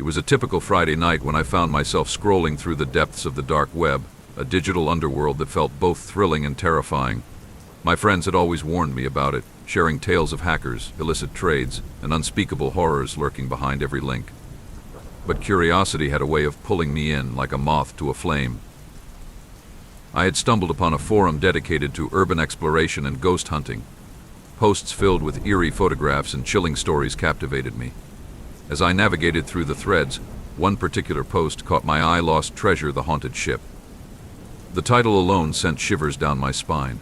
It was a typical Friday night when I found myself scrolling through the depths of the dark web, a digital underworld that felt both thrilling and terrifying. My friends had always warned me about it, sharing tales of hackers, illicit trades, and unspeakable horrors lurking behind every link. But curiosity had a way of pulling me in like a moth to a flame. I had stumbled upon a forum dedicated to urban exploration and ghost hunting. Posts filled with eerie photographs and chilling stories captivated me. As I navigated through the threads, one particular post caught my eye: Lost Treasure, the Haunted Ship. The title alone sent shivers down my spine.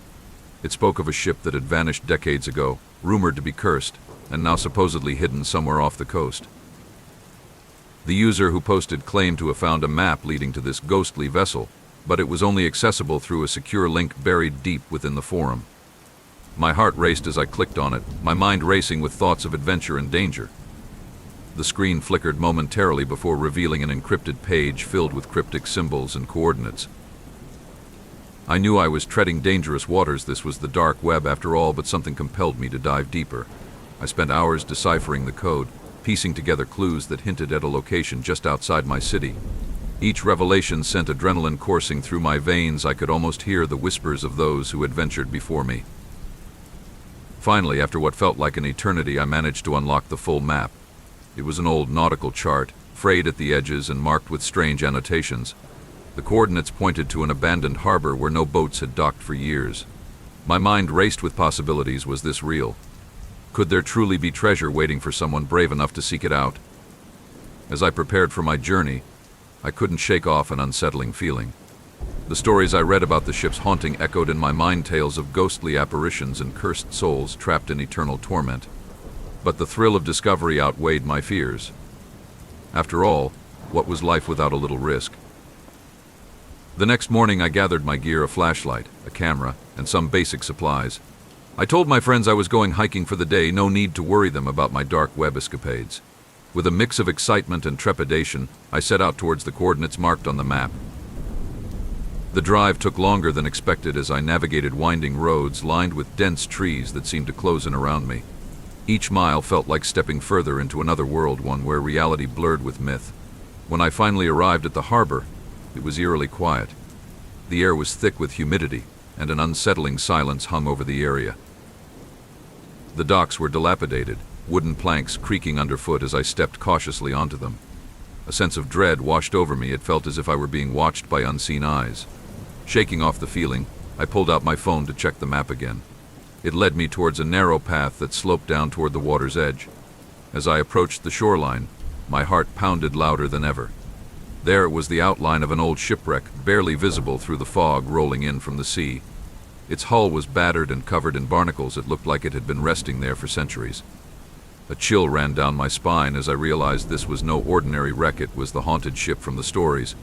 It spoke of a ship that had vanished decades ago, rumored to be cursed, and now supposedly hidden somewhere off the coast. The user who posted claimed to have found a map leading to this ghostly vessel, but it was only accessible through a secure link buried deep within the forum. My heart raced as I clicked on it, my mind racing with thoughts of adventure and danger. The screen flickered momentarily before revealing an encrypted page filled with cryptic symbols and coordinates. I knew I was treading dangerous waters. This was the dark web after all, but something compelled me to dive deeper. I spent hours deciphering the code, piecing together clues that hinted at a location just outside my city. Each revelation sent adrenaline coursing through my veins. I could almost hear the whispers of those who had ventured before me. Finally, after what felt like an eternity, I managed to unlock the full map. It was an old nautical chart, frayed at the edges and marked with strange annotations. The coordinates pointed to an abandoned harbor where no boats had docked for years. My mind raced with possibilities. Was this real? Could there truly be treasure waiting for someone brave enough to seek it out? As I prepared for my journey, I couldn't shake off an unsettling feeling. The stories I read about the ship's haunting echoed in my mind, tales of ghostly apparitions and cursed souls trapped in eternal torment. But the thrill of discovery outweighed my fears. After all, what was life without a little risk? The next morning I gathered my gear: a flashlight, a camera, and some basic supplies. I told my friends I was going hiking for the day, no need to worry them about my dark web escapades. With a mix of excitement and trepidation, I set out towards the coordinates marked on the map. The drive took longer than expected as I navigated winding roads lined with dense trees that seemed to close in around me. Each mile felt like stepping further into another world, one where reality blurred with myth. When I finally arrived at the harbor, it was eerily quiet. The air was thick with humidity, and an unsettling silence hung over the area. The docks were dilapidated, wooden planks creaking underfoot as I stepped cautiously onto them. A sense of dread washed over me. It felt as if I were being watched by unseen eyes. Shaking off the feeling, I pulled out my phone to check the map again. It led me towards a narrow path that sloped down toward the water's edge. As I approached the shoreline, my heart pounded louder than ever. There was the outline of an old shipwreck, barely visible through the fog rolling in from the sea. Its hull was battered and covered in barnacles. It looked like it had been resting there for centuries. A chill ran down my spine as I realized this was no ordinary wreck. It was the haunted ship from the stories.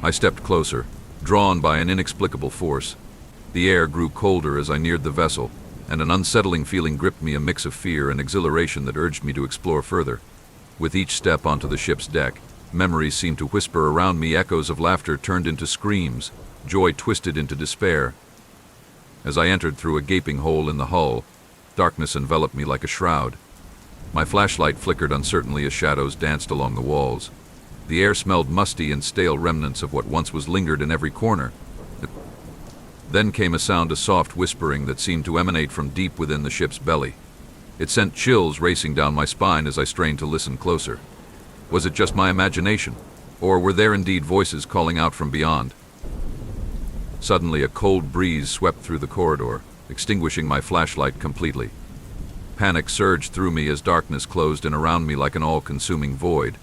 I stepped closer, drawn by an inexplicable force. The air grew colder as I neared the vessel, and an unsettling feeling gripped me, a mix of fear and exhilaration that urged me to explore further. With each step onto the ship's deck, memories seemed to whisper around me. Echoes of laughter turned into screams, joy twisted into despair. As I entered through a gaping hole in the hull, darkness enveloped me like a shroud. My flashlight flickered uncertainly as shadows danced along the walls. The air smelled musty and stale, remnants of what once was lingered in every corner. Then came a sound, a soft whispering that seemed to emanate from deep within the ship's belly. It sent chills racing down my spine as I strained to listen closer. Was it just my imagination, or were there indeed voices calling out from beyond? Suddenly, a cold breeze swept through the corridor, extinguishing my flashlight completely. Panic surged through me as darkness closed in around me like an all-consuming void.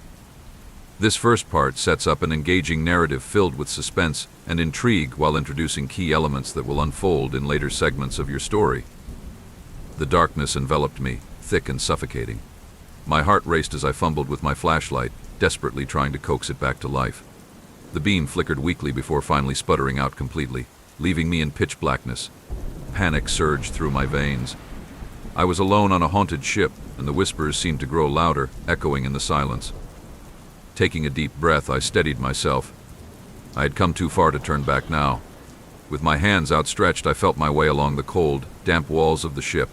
This first part sets up an engaging narrative filled with suspense and intrigue while introducing key elements that will unfold in later segments of your story. The darkness enveloped me, thick and suffocating. My heart raced as I fumbled with my flashlight, desperately trying to coax it back to life. The beam flickered weakly before finally sputtering out completely, leaving me in pitch blackness. Panic surged through my veins. I was alone on a haunted ship, and the whispers seemed to grow louder, echoing in the silence. Taking a deep breath, I steadied myself. I had come too far to turn back now. With my hands outstretched, I felt my way along the cold, damp walls of the ship.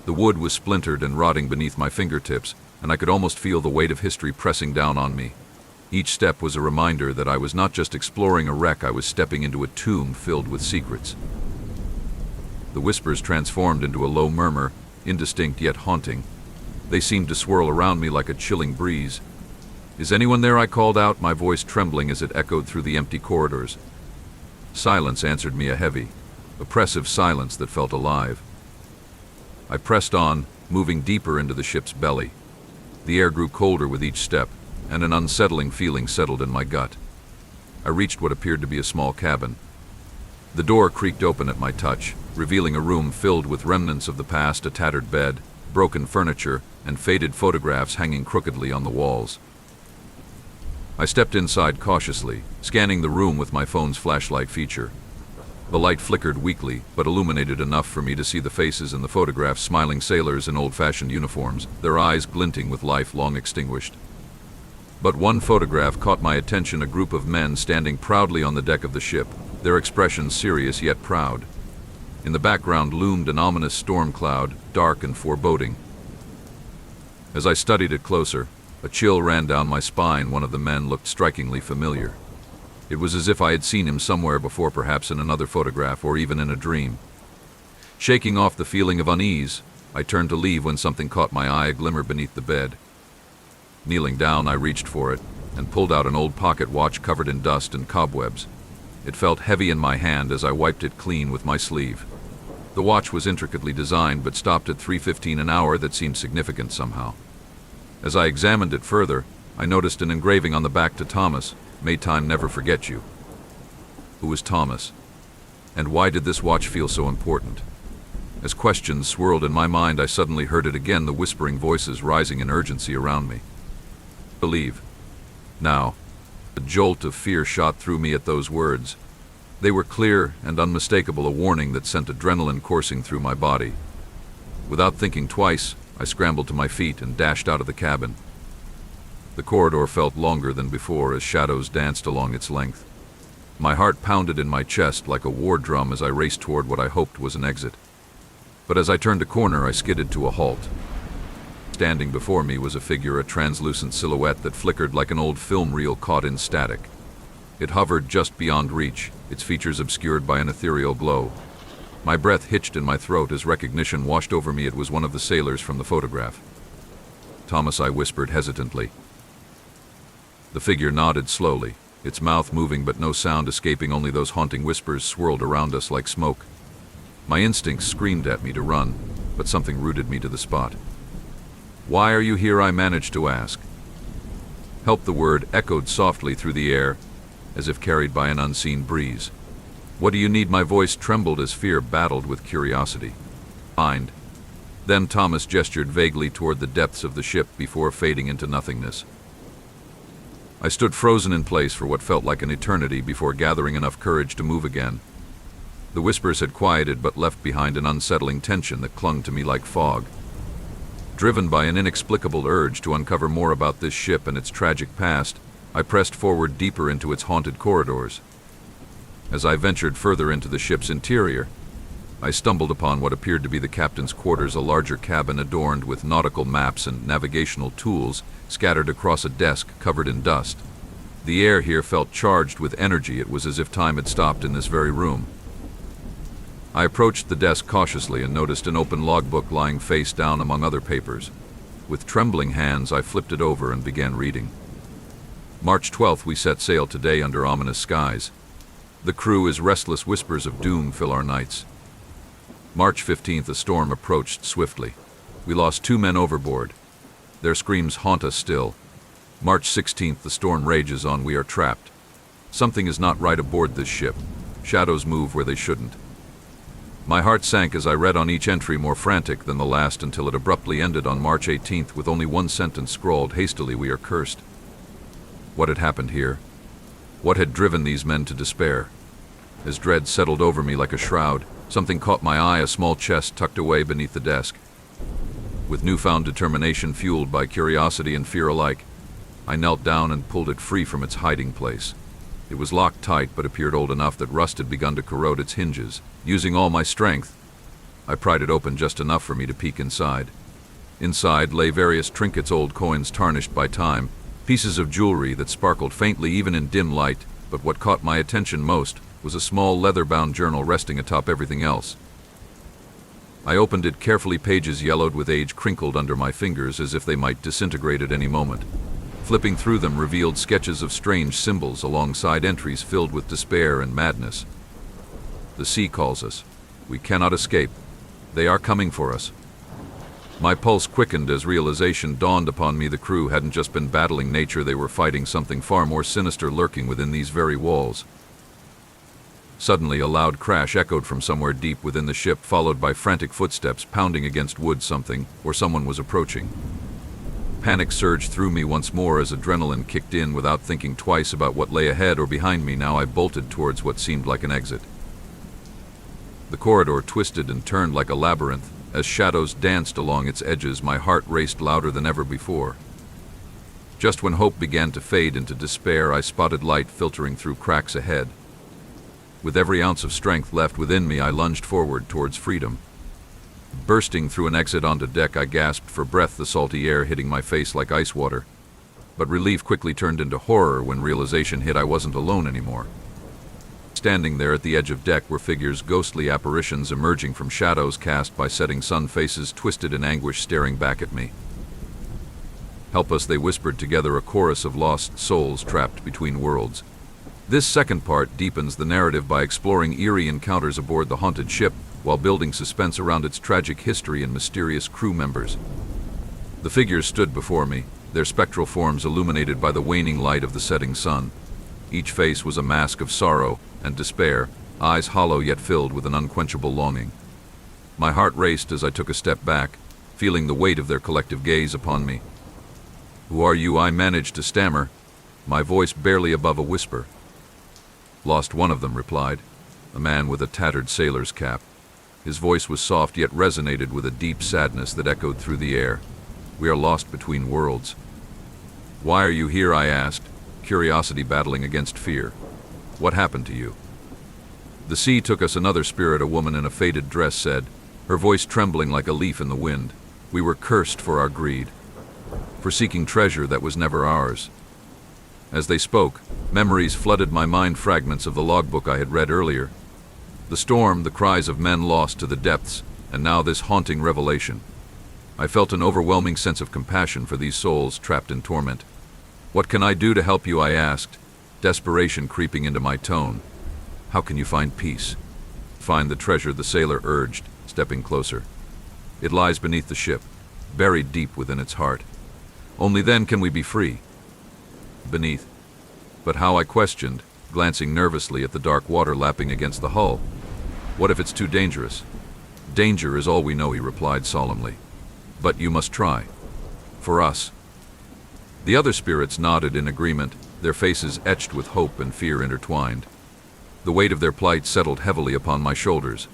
The wood was splintered and rotting beneath my fingertips, and I could almost feel the weight of history pressing down on me. Each step was a reminder that I was not just exploring a wreck, I was stepping into a tomb filled with secrets. The whispers transformed into a low murmur, indistinct yet haunting. They seemed to swirl around me like a chilling breeze. "Is anyone there?" I called out, my voice trembling as it echoed through the empty corridors. Silence answered me, a heavy, oppressive silence that felt alive. I pressed on, moving deeper into the ship's belly. The air grew colder with each step, and an unsettling feeling settled in my gut. I reached what appeared to be a small cabin. The door creaked open at my touch, revealing a room filled with remnants of the past, a tattered bed, broken furniture, and faded photographs hanging crookedly on the walls. I stepped inside cautiously, scanning the room with my phone's flashlight feature. The light flickered weakly, but illuminated enough for me to see the faces in the photographs, smiling sailors in old-fashioned uniforms, their eyes glinting with life long extinguished. But one photograph caught my attention, a group of men standing proudly on the deck of the ship, their expressions serious yet proud. In the background loomed an ominous storm cloud, dark and foreboding. As I studied it closer, a chill ran down my spine. One of the men looked strikingly familiar. It was as if I had seen him somewhere before, perhaps in another photograph or even in a dream. Shaking off the feeling of unease, I turned to leave when something caught my eye, a glimmer beneath the bed. Kneeling down, I reached for it and pulled out an old pocket watch covered in dust and cobwebs. It felt heavy in my hand as I wiped it clean with my sleeve. The watch was intricately designed but stopped at 3:15, an hour that seemed significant somehow. As I examined it further, I noticed an engraving on the back: "To Thomas, may time never forget you." Who was Thomas? And why did this watch feel so important? As questions swirled in my mind, I suddenly heard it again, the whispering voices rising in urgency around me. Believe. Now. A jolt of fear shot through me at those words. They were clear and unmistakable, a warning that sent adrenaline coursing through my body. Without thinking twice, I scrambled to my feet and dashed out of the cabin. The corridor felt longer than before as shadows danced along its length. My heart pounded in my chest like a war drum as I raced toward what I hoped was an exit. But as I turned a corner, I skidded to a halt. Standing before me was a figure, a translucent silhouette that flickered like an old film reel caught in static. It hovered just beyond reach, its features obscured by an ethereal glow. My breath hitched in my throat as recognition washed over me. It was one of the sailors from the photograph. "Thomas," I whispered hesitantly. The figure nodded slowly, its mouth moving but no sound escaping. Only those haunting whispers swirled around us like smoke. My instincts screamed at me to run, but something rooted me to the spot. "Why are you here?" I managed to ask. Help, the word echoed softly through the air, as if carried by an unseen breeze. "What do you need?" My voice trembled as fear battled with curiosity. "Find." Then Thomas gestured vaguely toward the depths of the ship before fading into nothingness. I stood frozen in place for what felt like an eternity before gathering enough courage to move again. The whispers had quieted but left behind an unsettling tension that clung to me like fog. Driven by an inexplicable urge to uncover more about this ship and its tragic past, I pressed forward deeper into its haunted corridors. As I ventured further into the ship's interior, I stumbled upon what appeared to be the captain's quarters, a larger cabin adorned with nautical maps and navigational tools scattered across a desk covered in dust. The air here felt charged with energy. It was as if time had stopped in this very room. I approached the desk cautiously and noticed an open logbook lying face down among other papers. With trembling hands, I flipped it over and began reading. March 12th, we set sail today under ominous skies. The crew is restless, whispers of doom fill our nights. March 15th, a storm approached swiftly. We lost 2 men overboard. Their screams haunt us still. March 16th, the storm rages on, we are trapped. Something is not right aboard this ship. Shadows move where they shouldn't. My heart sank as I read on each entry, more frantic than the last, until it abruptly ended on March 18th with only one sentence scrawled hastily: "We are cursed." What had happened here? What had driven these men to despair? As dread settled over me like a shroud, something caught my eye, a small chest tucked away beneath the desk. With newfound determination fueled by curiosity and fear alike, I knelt down and pulled it free from its hiding place. It was locked tight but appeared old enough that rust had begun to corrode its hinges. Using all my strength, I pried it open just enough for me to peek inside. Inside lay various trinkets, old coins tarnished by time, pieces of jewelry that sparkled faintly even in dim light, but what caught my attention most was a small leather-bound journal resting atop everything else. I opened it carefully, pages yellowed with age crinkled under my fingers as if they might disintegrate at any moment. Flipping through them revealed sketches of strange symbols alongside entries filled with despair and madness. The sea calls us. We cannot escape. They are coming for us. My pulse quickened as realization dawned upon me. The crew hadn't just been battling nature, they were fighting something far more sinister lurking within these very walls. Suddenly, a loud crash echoed from somewhere deep within the ship, followed by frantic footsteps pounding against wood. Something or someone was approaching. Panic surged through me once more as adrenaline kicked in. Without thinking twice about what lay ahead or behind me now, I bolted towards what seemed like an exit. The corridor twisted and turned like a labyrinth. As shadows danced along its edges, my heart raced louder than ever before. Just when hope began to fade into despair, I spotted light filtering through cracks ahead. With every ounce of strength left within me, I lunged forward towards freedom. Bursting through an exit onto deck, I gasped for breath, the salty air hitting my face like ice water. But relief quickly turned into horror when realization hit I wasn't alone anymore. Standing there at the edge of deck were figures, ghostly apparitions emerging from shadows cast by setting sun, faces twisted in anguish staring back at me. "Help us," they whispered together, a chorus of lost souls trapped between worlds. This second part deepens the narrative by exploring eerie encounters aboard the haunted ship while building suspense around its tragic history and mysterious crew members. The figures stood before me, their spectral forms illuminated by the waning light of the setting sun. Each face was a mask of sorrow and despair, eyes hollow yet filled with an unquenchable longing. My heart raced as I took a step back, feeling the weight of their collective gaze upon me. "Who are you?" I managed to stammer, my voice barely above a whisper. "Lost," one of them replied, a man with a tattered sailor's cap. His voice was soft yet resonated with a deep sadness that echoed through the air. "We are lost between worlds." "Why are you here?" I asked, curiosity battling against fear. "What happened to you?" "The sea took us," another spirit, a woman in a faded dress, said, her voice trembling like a leaf in the wind. "We were cursed for our greed, for seeking treasure that was never ours." As they spoke, memories flooded my mind, fragments of the logbook I had read earlier. The storm, the cries of men lost to the depths, and now this haunting revelation. I felt an overwhelming sense of compassion for these souls trapped in torment. "What can I do to help you?" I asked, desperation creeping into my tone. "How can you find peace?" "Find the treasure," the sailor urged, stepping closer. "It lies beneath the ship, buried deep within its heart. Only then can we be free." "Beneath? But how?" I questioned, glancing nervously at the dark water lapping against the hull. "What if it's too dangerous?" "Danger is all we know," he replied solemnly. "But you must try. For us." The other spirits nodded in agreement, their faces etched with hope and fear intertwined. The weight of their plight settled heavily upon my shoulders.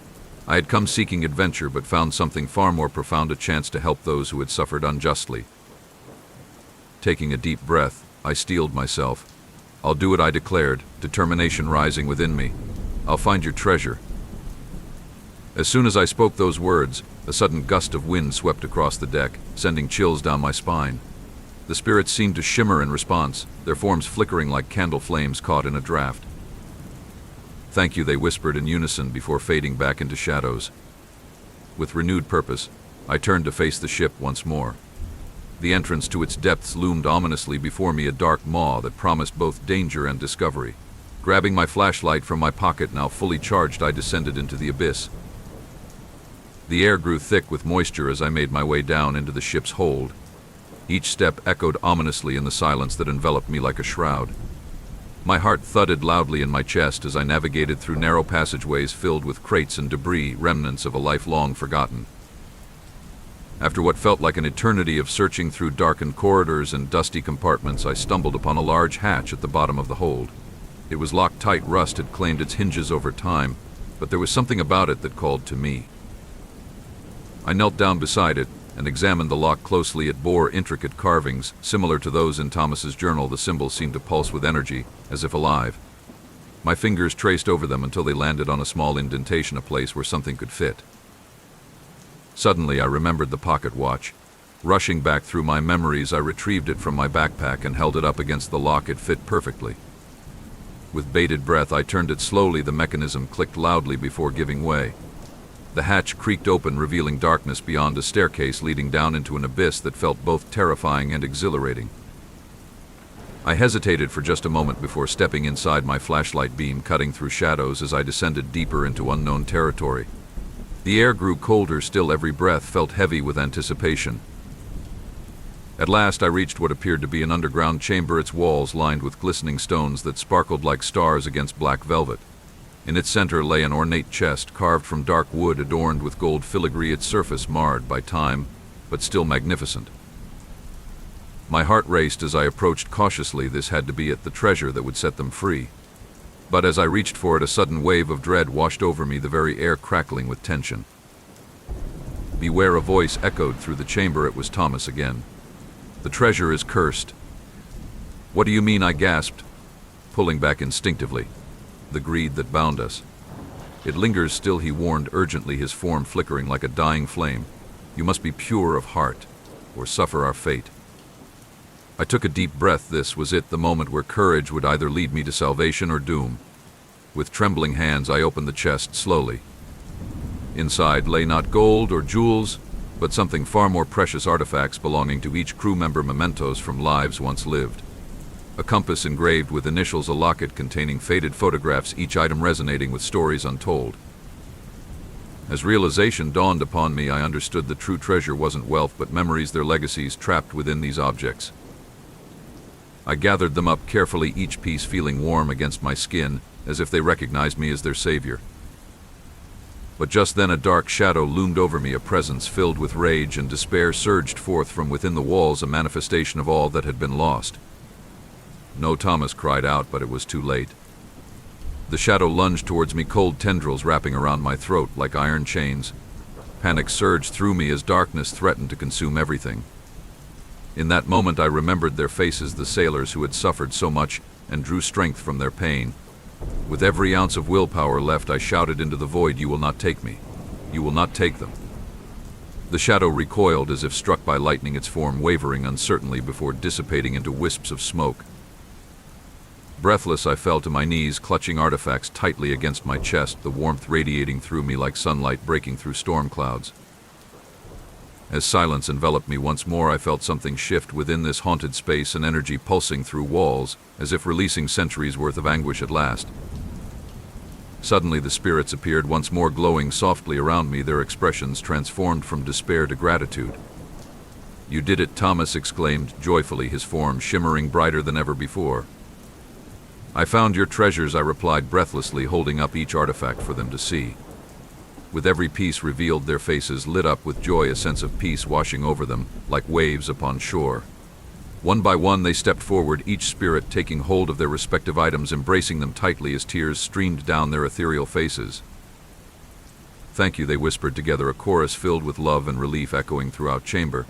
I had come seeking adventure, but found something far more profound, a chance to help those who had suffered unjustly. Taking a deep breath, I steeled myself. "I'll do it," I declared, determination rising within me. "I'll find your treasure." As soon as I spoke those words, a sudden gust of wind swept across the deck, sending chills down my spine. The spirits seemed to shimmer in response, their forms flickering like candle flames caught in a draft. "Thank you," they whispered in unison before fading back into shadows. With renewed purpose, I turned to face the ship once more. The entrance to its depths loomed ominously before me, a dark maw that promised both danger and discovery. Grabbing my flashlight from my pocket, now fully charged, I descended into the abyss. The air grew thick with moisture as I made my way down into the ship's hold. Each step echoed ominously in the silence that enveloped me like a shroud. My heart thudded loudly in my chest as I navigated through narrow passageways filled with crates and debris, remnants of a life long forgotten. After what felt like an eternity of searching through darkened corridors and dusty compartments, I stumbled upon a large hatch at the bottom of the hold. It was locked tight. Rust had claimed its hinges over time, but there was something about it that called to me. I knelt down beside it and examined the lock closely. It bore intricate carvings, similar to those in Thomas's journal. The symbols seemed to pulse with energy, as if alive. My fingers traced over them until they landed on a small indentation, a place where something could fit. Suddenly I remembered the pocket watch. Rushing back through my memories, I retrieved it from my backpack and held it up against the lock. It fit perfectly. With bated breath, I turned it slowly. The mechanism clicked loudly before giving way. The hatch creaked open, revealing darkness beyond, a staircase leading down into an abyss that felt both terrifying and exhilarating. I hesitated for just a moment before stepping inside, my flashlight beam cutting through shadows as I descended deeper into unknown territory. The air grew colder still, every breath felt heavy with anticipation. At last I reached what appeared to be an underground chamber, its walls lined with glistening stones that sparkled like stars against black velvet. In its center lay an ornate chest carved from dark wood adorned with gold filigree, its surface marred by time, but still magnificent. My heart raced as I approached cautiously. This had to be it, the treasure that would set them free. But as I reached for it, a sudden wave of dread washed over me, the very air crackling with tension. "Beware," a voice echoed through the chamber. It was Thomas again. "The treasure is cursed." "What do you mean?" I gasped, pulling back instinctively. "The greed that bound us. It lingers still," he warned urgently, his form flickering like a dying flame. "You must be pure of heart, or suffer our fate." I took a deep breath. This was it, the moment where courage would either lead me to salvation or doom. With trembling hands, I opened the chest slowly. Inside lay not gold or jewels, but something far more precious, artifacts belonging to each crew member, mementos from lives once lived. A compass engraved with initials, a locket containing faded photographs, each item resonating with stories untold. As realization dawned upon me, I understood the true treasure wasn't wealth, but memories, their legacies trapped within these objects. I gathered them up carefully, each piece feeling warm against my skin, as if they recognized me as their savior. But just then a dark shadow loomed over me, a presence filled with rage and despair surged forth from within the walls, a manifestation of all that had been lost. "No!" Thomas cried out, but it was too late. The shadow lunged towards me, cold tendrils wrapping around my throat like iron chains. Panic surged through me as darkness threatened to consume everything. In that moment I remembered their faces, the sailors who had suffered so much, and drew strength from their pain. With every ounce of willpower left, I shouted into the void, "You will not take me. You will not take them." The shadow recoiled as if struck by lightning, its form wavering uncertainly before dissipating into wisps of smoke. Breathless, I fell to my knees, clutching artifacts tightly against my chest, the warmth radiating through me like sunlight breaking through storm clouds. As silence enveloped me once more, I felt something shift within this haunted space, an energy pulsing through walls, as if releasing centuries' worth of anguish at last. Suddenly the spirits appeared once more, glowing softly around me, their expressions transformed from despair to gratitude. "You did it!" Thomas exclaimed joyfully, his form shimmering brighter than ever before. "I found your treasures," I replied breathlessly, holding up each artifact for them to see. With every piece revealed, their faces lit up with joy, a sense of peace washing over them like waves upon shore. One by one they stepped forward, each spirit taking hold of their respective items, embracing them tightly as tears streamed down their ethereal faces. "Thank you," they whispered together, a chorus filled with love and relief echoing throughout chamber.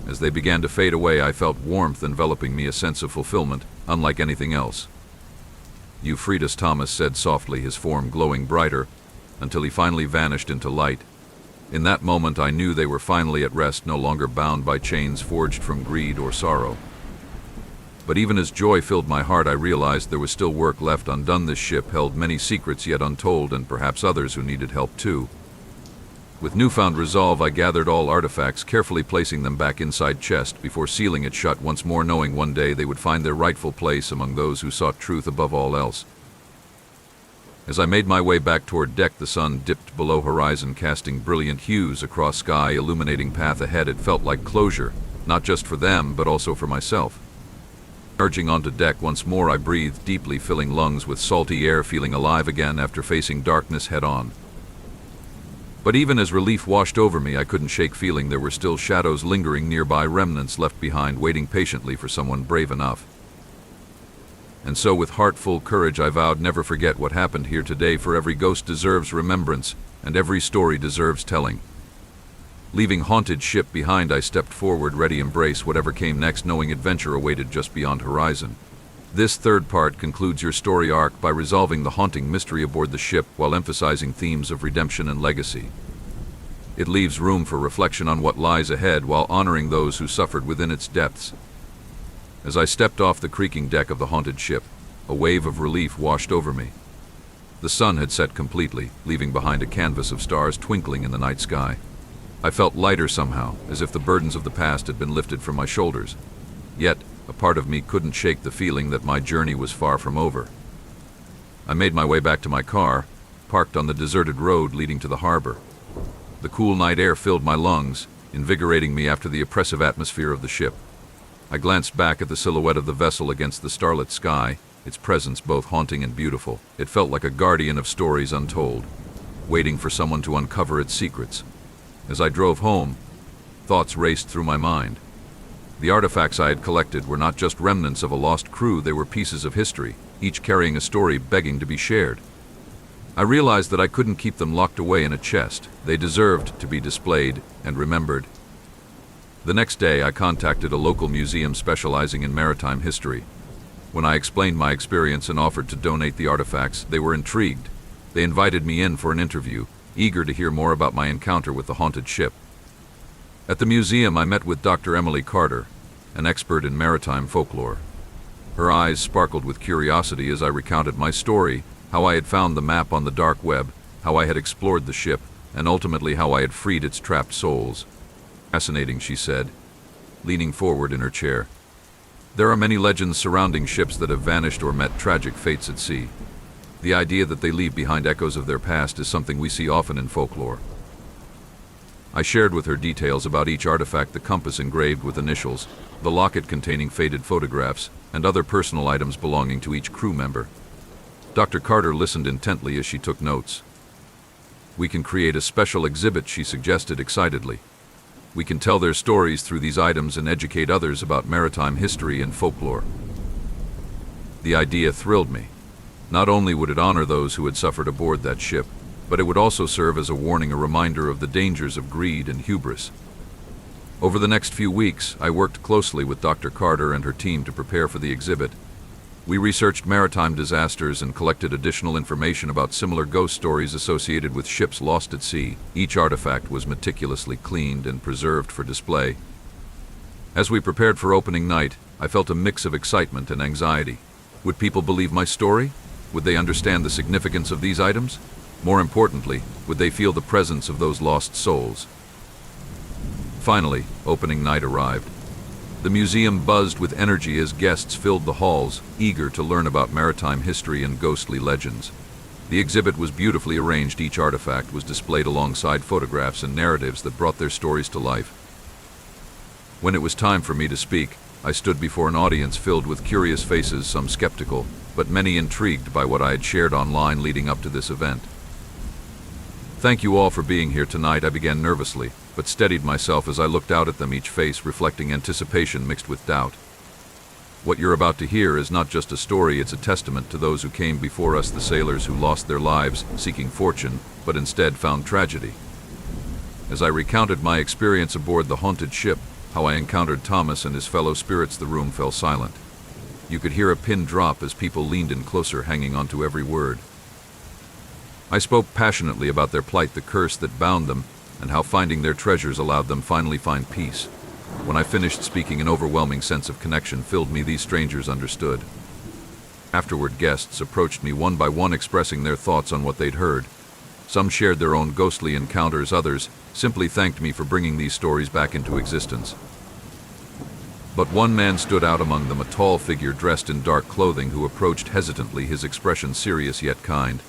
As they began to fade away, I felt warmth enveloping me, a sense of fulfillment unlike anything else. "You freed us," Thomas said softly, his form glowing brighter, until he finally vanished into light. In that moment I knew they were finally at rest, no longer bound by chains forged from greed or sorrow. But even as joy filled my heart, I realized there was still work left undone. This ship held many secrets yet untold, and perhaps others who needed help too. With newfound resolve, I gathered all artifacts, carefully placing them back inside chest before sealing it shut once more, knowing one day they would find their rightful place among those who sought truth above all else. As I made my way back toward deck, the sun dipped below horizon, casting brilliant hues across sky, illuminating path ahead. It felt like closure, not just for them, but also for myself. Urging onto deck once more, I breathed deeply, filling lungs with salty air, feeling alive again after facing darkness head-on. But even as relief washed over me, I couldn't shake feeling there were still shadows lingering nearby, remnants left behind, waiting patiently for someone brave enough. And so with heartful courage I vowed never forget what happened here today, for every ghost deserves remembrance, and every story deserves telling. Leaving haunted ship behind, I stepped forward, ready to embrace whatever came next, knowing adventure awaited just beyond horizon. This third part concludes your story arc by resolving the haunting mystery aboard the ship while emphasizing themes of redemption and legacy. It leaves room for reflection on what lies ahead while honoring those who suffered within its depths. As I stepped off the creaking deck of the haunted ship, a wave of relief washed over me. The sun had set completely, leaving behind a canvas of stars twinkling in the night sky. I felt lighter somehow, as if the burdens of the past had been lifted from my shoulders. Yet, a part of me couldn't shake the feeling that my journey was far from over. I made my way back to my car, parked on the deserted road leading to the harbor. The cool night air filled my lungs, invigorating me after the oppressive atmosphere of the ship. I glanced back at the silhouette of the vessel against the starlit sky, its presence both haunting and beautiful. It felt like a guardian of stories untold, waiting for someone to uncover its secrets. As I drove home, thoughts raced through my mind. The artifacts I had collected were not just remnants of a lost crew, they were pieces of history, each carrying a story begging to be shared. I realized that I couldn't keep them locked away in a chest. They deserved to be displayed and remembered. The next day, I contacted a local museum specializing in maritime history. When I explained my experience and offered to donate the artifacts, they were intrigued. They invited me in for an interview, eager to hear more about my encounter with the haunted ship. At the museum, I met with Dr. Emily Carter, an expert in maritime folklore. Her eyes sparkled with curiosity as I recounted my story, how I had found the map on the dark web, how I had explored the ship, and ultimately how I had freed its trapped souls. Fascinating, she said, leaning forward in her chair. There are many legends surrounding ships that have vanished or met tragic fates at sea. The idea that they leave behind echoes of their past is something we see often in folklore. I shared with her details about each artifact: the compass engraved with initials, the locket containing faded photographs, and other personal items belonging to each crew member. Dr. Carter listened intently as she took notes. "We can create a special exhibit," she suggested excitedly. "We can tell their stories through these items and educate others about maritime history and folklore." The idea thrilled me. Not only would it honor those who had suffered aboard that ship, but it would also serve as a warning, a reminder of the dangers of greed and hubris. Over the next few weeks, I worked closely with Dr. Carter and her team to prepare for the exhibit. We researched maritime disasters and collected additional information about similar ghost stories associated with ships lost at sea. Each artifact was meticulously cleaned and preserved for display. As we prepared for opening night, I felt a mix of excitement and anxiety. Would people believe my story? Would they understand the significance of these items? More importantly, would they feel the presence of those lost souls? Finally, opening night arrived. The museum buzzed with energy as guests filled the halls, eager to learn about maritime history and ghostly legends. The exhibit was beautifully arranged. Each artifact was displayed alongside photographs and narratives that brought their stories to life. When it was time for me to speak, I stood before an audience filled with curious faces, some skeptical, but many intrigued by what I had shared online leading up to this event. "Thank you all for being here tonight," I began nervously, but steadied myself as I looked out at them, each face reflecting anticipation mixed with doubt. "What you're about to hear is not just a story, it's a testament to those who came before us, the sailors who lost their lives seeking fortune, but instead found tragedy." As I recounted my experience aboard the haunted ship, how I encountered Thomas and his fellow spirits, the room fell silent. You could hear a pin drop as people leaned in closer, hanging on to every word. I spoke passionately about their plight, the curse that bound them, and how finding their treasures allowed them finally find peace. When I finished speaking, an overwhelming sense of connection filled me. These strangers understood. Afterward, guests approached me one by one, expressing their thoughts on what they'd heard. Some shared their own ghostly encounters, others simply thanked me for bringing these stories back into existence. But one man stood out among them, a tall figure dressed in dark clothing who approached hesitantly, his expression serious yet kind.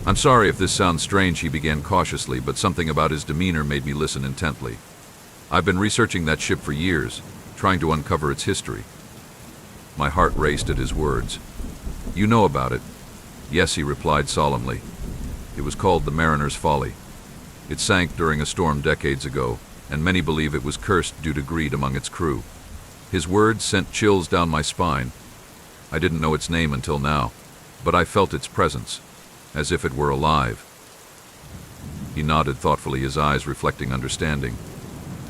"I'm sorry if this sounds strange," he began cautiously, but something about his demeanor made me listen intently. "I've been researching that ship for years, trying to uncover its history." My heart raced at his words. "You know about it?" "Yes," he replied solemnly. "It was called the Mariner's Folly. It sank during a storm decades ago, and many believe it was cursed due to greed among its crew." His words sent chills down my spine. I didn't know its name until now, but I felt its presence, as if it were alive. He nodded thoughtfully, his eyes reflecting understanding.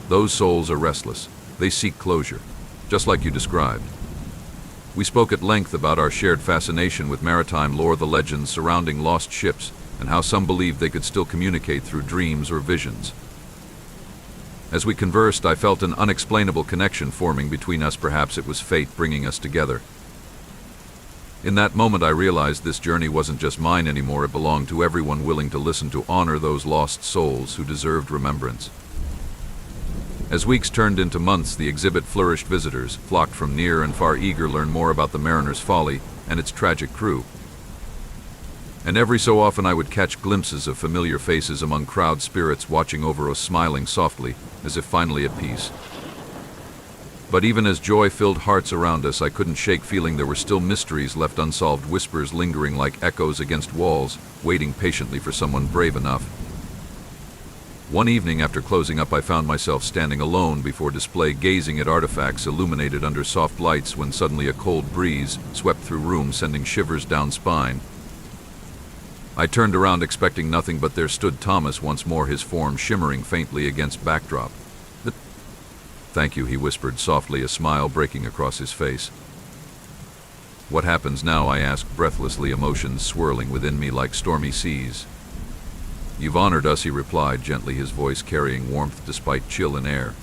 "Those souls are restless. They seek closure, just like you described." We spoke at length about our shared fascination with maritime lore, the legends surrounding lost ships, and how some believed they could still communicate through dreams or visions. As we conversed, I felt an unexplainable connection forming between us. Perhaps it was fate bringing us together. In that moment, I realized this journey wasn't just mine anymore. It belonged to everyone willing to listen, to honor those lost souls who deserved remembrance. As weeks turned into months, the exhibit flourished. Visitors flocked from near and far, eager to learn more about the Mariner's Folly and its tragic crew. And every so often I would catch glimpses of familiar faces among crowd, spirits watching over us, smiling softly, as if finally at peace. But even as joy filled hearts around us, I couldn't shake feeling there were still mysteries left unsolved, whispers lingering like echoes against walls, waiting patiently for someone brave enough. One evening after closing up, I found myself standing alone before display, gazing at artifacts illuminated under soft lights, when suddenly a cold breeze swept through room, sending shivers down spine. I turned around expecting nothing, but there stood Thomas once more, his form shimmering faintly against backdrop. "Thank you," he whispered softly, a smile breaking across his face. "What happens now?" I asked breathlessly, emotions swirling within me like stormy seas. "You've honored us," he replied gently, his voice carrying warmth despite chill in air.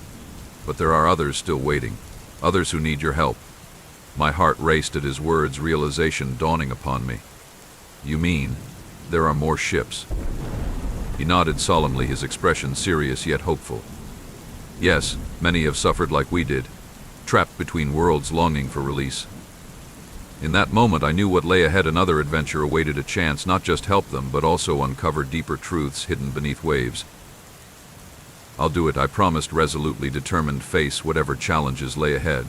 "But there are others still waiting, others who need your help." My heart raced at his words, realization dawning upon me. "You mean there are more ships?" He nodded solemnly, his expression serious yet hopeful. "Yes, many have suffered like we did, trapped between worlds, longing for release." In that moment I knew what lay ahead. Another adventure awaited, a chance not just help them, but also uncover deeper truths hidden beneath waves. "I'll do it," I promised, resolutely determined to face whatever challenges lay ahead.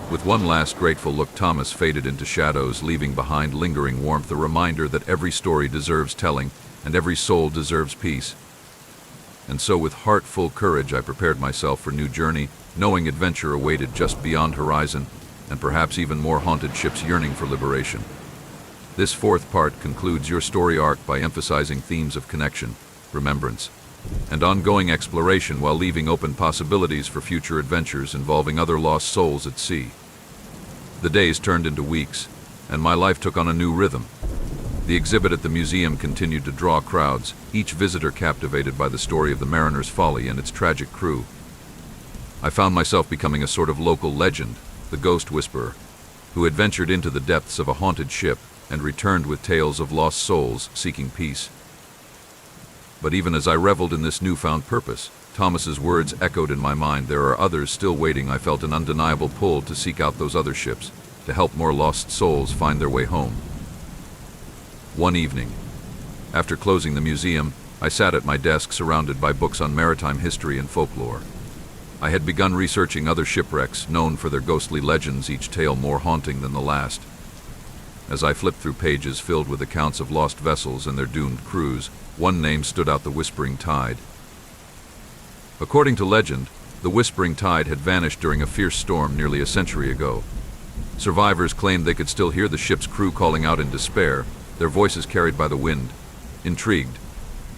With one last grateful look, Thomas faded into shadows, leaving behind lingering warmth, a reminder that every story deserves telling and every soul deserves peace. And so, with heart-full courage, I prepared myself for new journey, knowing adventure awaited just beyond horizon, and perhaps even more haunted ships yearning for liberation. This fourth part concludes your story arc by emphasizing themes of connection, remembrance, and ongoing exploration, while leaving open possibilities for future adventures involving other lost souls at sea. The days turned into weeks, and my life took on a new rhythm. The exhibit at the museum continued to draw crowds, each visitor captivated by the story of the Mariner's Folly and its tragic crew. I found myself becoming a sort of local legend, the ghost whisperer, who had ventured into the depths of a haunted ship and returned with tales of lost souls seeking peace. But even as I reveled in this newfound purpose, Thomas's words echoed in my mind. There are others still waiting. I felt an undeniable pull to seek out those other ships, to help more lost souls find their way home. One evening, after closing the museum, I sat at my desk surrounded by books on maritime history and folklore. I had begun researching other shipwrecks known for their ghostly legends, each tale more haunting than the last. As I flipped through pages filled with accounts of lost vessels and their doomed crews, one name stood out: the Whispering Tide. According to legend, the Whispering Tide had vanished during a fierce storm nearly a century ago. Survivors claimed they could still hear the ship's crew calling out in despair, their voices carried by the wind. Intrigued,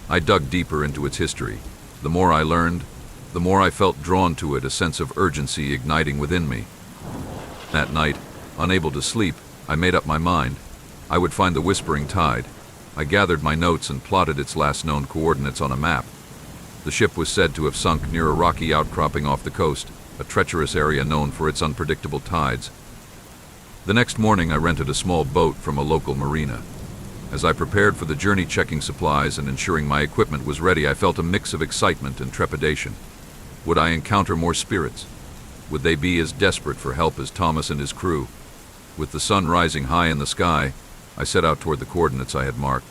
I dug deeper into its history. The more I learned, the more I felt drawn to it, a sense of urgency igniting within me. That night, unable to sleep, I made up my mind. I would find the Whispering Tide. I gathered my notes and plotted its last known coordinates on a map. The ship was said to have sunk near a rocky outcropping off the coast, a treacherous area known for its unpredictable tides. The next morning I rented a small boat from a local marina. As I prepared for the journey, checking supplies and ensuring my equipment was ready, I felt a mix of excitement and trepidation. Would I encounter more spirits? Would they be as desperate for help as Thomas and his crew? With the sun rising high in the sky, I set out toward the coordinates I had marked.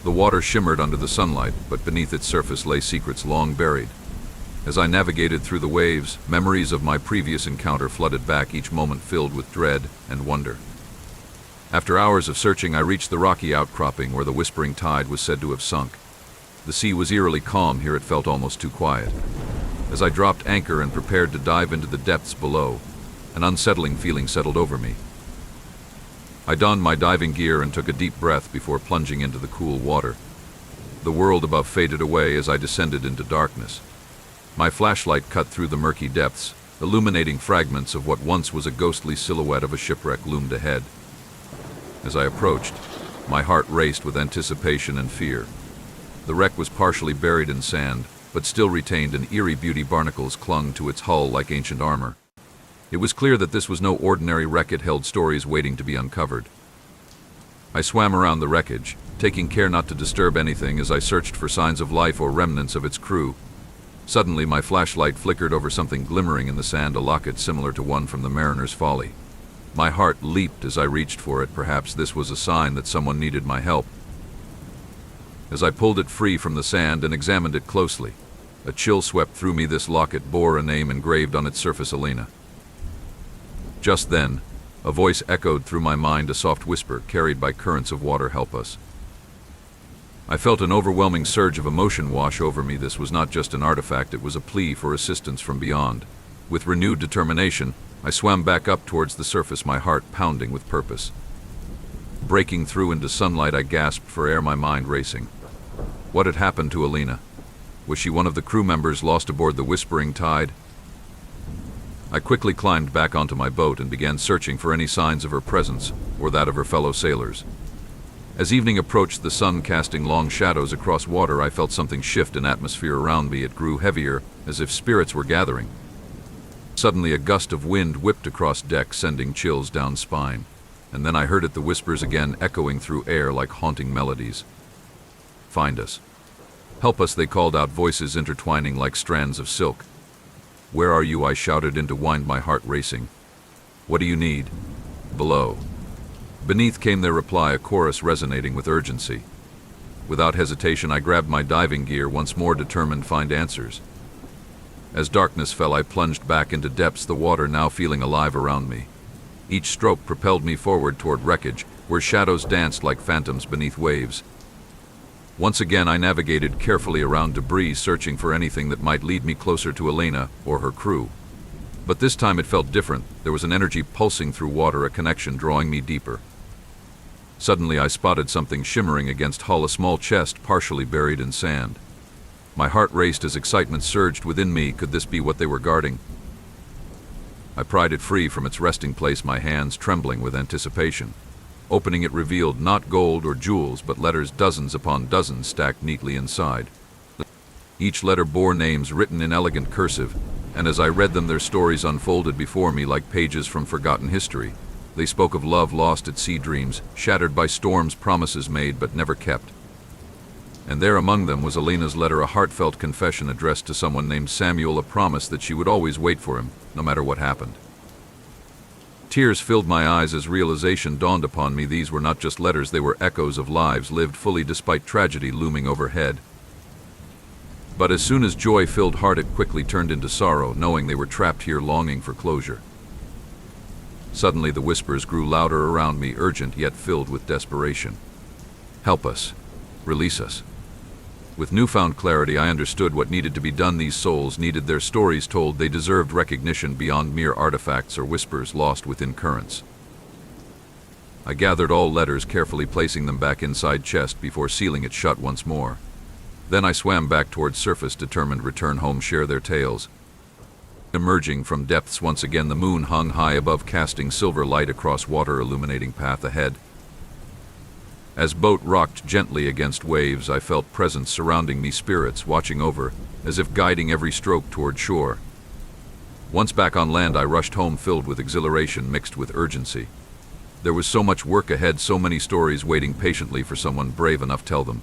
The water shimmered under the sunlight, but beneath its surface lay secrets long buried. As I navigated through the waves, memories of my previous encounter flooded back, each moment filled with dread and wonder. After hours of searching, I reached the rocky outcropping where the Whispering Tide was said to have sunk. The sea was eerily calm here; it felt almost too quiet. As I dropped anchor and prepared to dive into the depths below, an unsettling feeling settled over me. I donned my diving gear and took a deep breath before plunging into the cool water. The world above faded away as I descended into darkness. My flashlight cut through the murky depths, illuminating fragments of what once was a ghostly silhouette of a shipwreck loomed ahead. As I approached, My heart raced with anticipation and fear. The wreck was partially buried in sand, but still retained an eerie beauty. Barnacles clung to its hull like ancient armor. It was clear that this was no ordinary wreck. It held stories waiting to be uncovered. I swam around the wreckage, taking care not to disturb anything as I searched for signs of life or remnants of its crew. Suddenly, my flashlight flickered over something glimmering in the sand, a locket similar to one from the Mariner's Folly. My heart leaped as I reached for it. Perhaps this was a sign that someone needed my help. As I pulled it free from the sand and examined it closely, a chill swept through me. This locket bore a name engraved on its surface: Elena. Just then, a voice echoed through my mind, a soft whisper carried by currents of water: "Help us." I felt an overwhelming surge of emotion wash over me. This was not just an artifact, it was a plea for assistance from beyond. With renewed determination, I swam back up towards the surface, my heart pounding with purpose. Breaking through into sunlight, I gasped for air, my mind racing. What had happened to Elena? Was she one of the crew members lost aboard the Whispering Tide? I quickly climbed back onto my boat and began searching for any signs of her presence or that of her fellow sailors. As evening approached, the sun casting long shadows across water, I felt something shift in atmosphere around me. It grew heavier, as if spirits were gathering. Suddenly, a gust of wind whipped across deck, sending chills down spine. And then I heard it, the whispers again, echoing through air like haunting melodies. "Find us. Help us," they called out, voices intertwining like strands of silk. "Where are you?" I shouted into wind, my heart racing. "What do you need?" "Below." Beneath came their reply, a chorus resonating with urgency. Without hesitation, I grabbed my diving gear, once more determined to find answers. As darkness fell, I plunged back into depths, the water now feeling alive around me. Each stroke propelled me forward toward wreckage, where shadows danced like phantoms beneath waves. Once again, I navigated carefully around debris, searching for anything that might lead me closer to Elena or her crew. But this time it felt different. There was an energy pulsing through water, a connection drawing me deeper. Suddenly, I spotted something shimmering against hull, a small chest partially buried in sand. My heart raced as excitement surged within me. Could this be what they were guarding? I pried it free from its resting place, my hands trembling with anticipation. Opening it revealed not gold or jewels, but letters, dozens upon dozens, stacked neatly inside. Each letter bore names written in elegant cursive, and as I read them, their stories unfolded before me like pages from forgotten history. They spoke of love lost at sea, dreams shattered by storms, promises made but never kept. And there among them was Elena's letter, a heartfelt confession addressed to someone named Samuel, a promise that she would always wait for him, no matter what happened. Tears filled my eyes as realization dawned upon me. These were not just letters, they were echoes of lives lived fully despite tragedy looming overhead. But as soon as joy filled heart, it quickly turned into sorrow, knowing they were trapped here, longing for closure. Suddenly the whispers grew louder around me, urgent yet filled with desperation. "Help us. Release us." With newfound clarity, I understood what needed to be done. These souls needed their stories told. They deserved recognition beyond mere artifacts or whispers lost within currents. I gathered all letters, carefully placing them back inside chest before sealing it shut once more. Then I swam back towards surface, determined to return home, share their tales. Emerging from depths once again, the moon hung high above, casting silver light across water, illuminating path ahead. As boat rocked gently against waves, I felt presence surrounding me, spirits watching over, as if guiding every stroke toward shore. Once back on land, I rushed home, filled with exhilaration mixed with urgency. There was so much work ahead, so many stories waiting patiently for someone brave enough to tell them.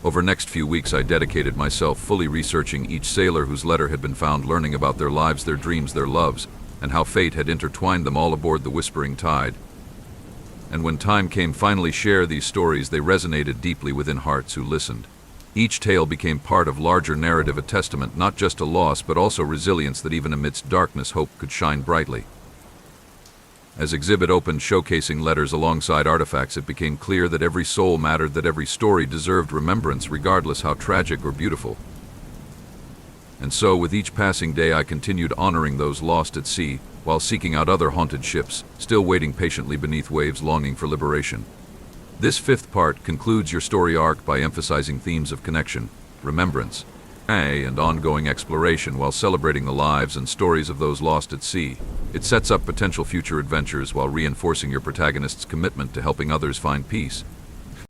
Over the next few weeks, I dedicated myself fully researching each sailor whose letter had been found, learning about their lives, their dreams, their loves, and how fate had intertwined them all aboard the Whispering Tide. And when time came finally share these stories, they resonated deeply within hearts who listened. Each tale became part of larger narrative, a testament not just to loss but also resilience, that even amidst darkness hope could shine brightly. As exhibit opened, showcasing letters alongside artifacts, it became clear that every soul mattered, that every story deserved remembrance, regardless how tragic or beautiful. And so, with each passing day, I continued honoring those lost at sea, while seeking out other haunted ships, still waiting patiently beneath waves, longing for liberation. This fifth part concludes your story arc by emphasizing themes of connection, remembrance, and ongoing exploration while celebrating the lives and stories of those lost at sea. It sets up potential future adventures while reinforcing your protagonist's commitment to helping others find peace.